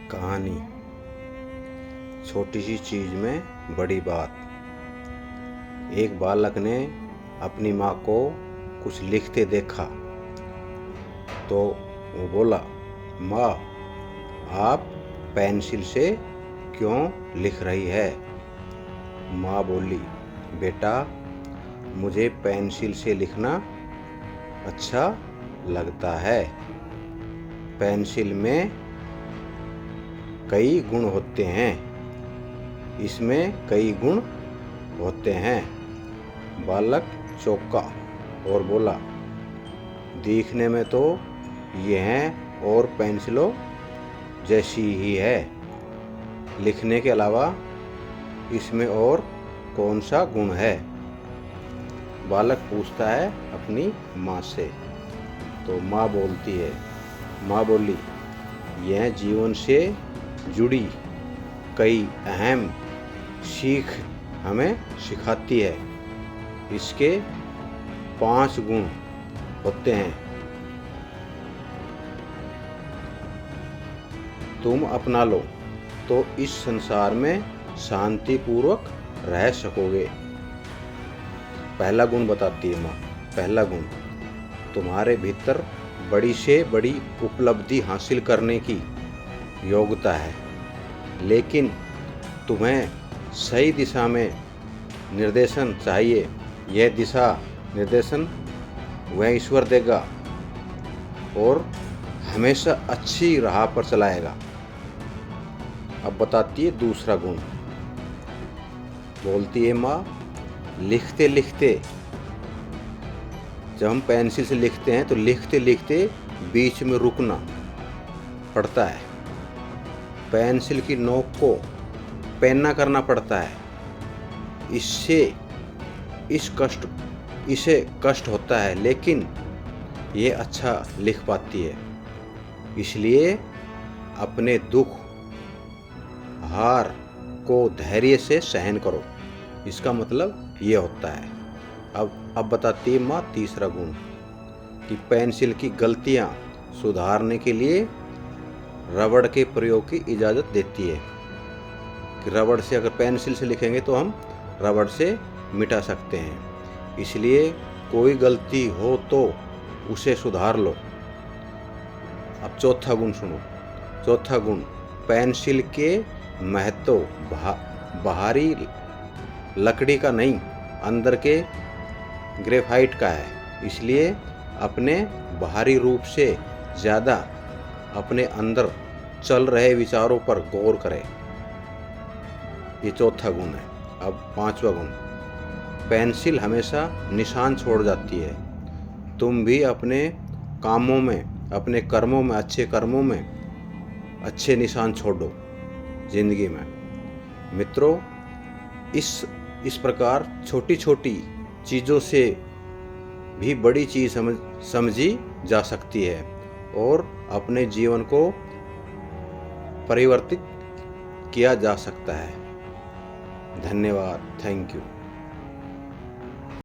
कहानी। छोटी सी चीज में बड़ी बात। एक बालक ने अपनी माँ को कुछ लिखते देखा तो वो बोला, माँ आप पेंसिल से क्यों लिख रही है? माँ बोली, बेटा मुझे पेंसिल से लिखना अच्छा लगता है। पेंसिल में कई गुण होते हैं, इसमें कई गुण होते हैं। बालक चौंका और बोला, दिखने में तो यह और पेंसिलों जैसी ही है, लिखने के अलावा इसमें और कौन सा गुण है? बालक पूछता है अपनी माँ से। तो माँ बोली, यह जीवन से जुड़ी कई अहम सीख हमें सिखाती है। इसके 5 गुण होते हैं। तुम अपना लो तो इस संसार में शांतिपूर्वक रह सकोगे। पहला गुण बताती है माँ। पहला गुण, तुम्हारे भीतर बड़ी से बड़ी उपलब्धि हासिल करने की योग्यता है, लेकिन तुम्हें सही दिशा में निर्देशन चाहिए। यह दिशा निर्देशन वह ईश्वर देगा और हमेशा अच्छी राह पर चलाएगा। अब बताती है दूसरा गुण। बोलती है माँ, लिखते लिखते, जब हम पेंसिल से लिखते हैं तो लिखते लिखते बीच में रुकना पड़ता है। पेंसिल की नोक को पेन्ना करना पड़ता है। इसे कष्ट होता है, लेकिन ये अच्छा लिख पाती है। इसलिए अपने दुख हार को धैर्य से सहन करो। इसका मतलब ये होता है। अब बताती है माँ तीसरा गुण कि पेंसिल की गलतियाँ सुधारने के लिए रबड़ के प्रयोग की इजाज़त देती है। कि रबड़ से, अगर पेंसिल से लिखेंगे तो हम रबड़ से मिटा सकते हैं। इसलिए कोई गलती हो तो उसे सुधार लो। अब चौथा गुण सुनो। चौथा गुण, पेंसिल के महत्व बाहरी लकड़ी का नहीं, अंदर के ग्रेफाइट का है। इसलिए अपने बाहरी रूप से ज़्यादा अपने अंदर चल रहे विचारों पर गौर करें। ये चौथा गुण है। अब पांचवा गुण, पेंसिल हमेशा निशान छोड़ जाती है। तुम भी अपने कामों में, अपने कर्मों में, अच्छे कर्मों में अच्छे निशान छोड़ो जिंदगी में। मित्रों, इस प्रकार छोटी छोटी चीज़ों से भी बड़ी चीज़ समझी जा सकती है और अपने जीवन को परिवर्तित किया जा सकता है। धन्यवाद। Thank you.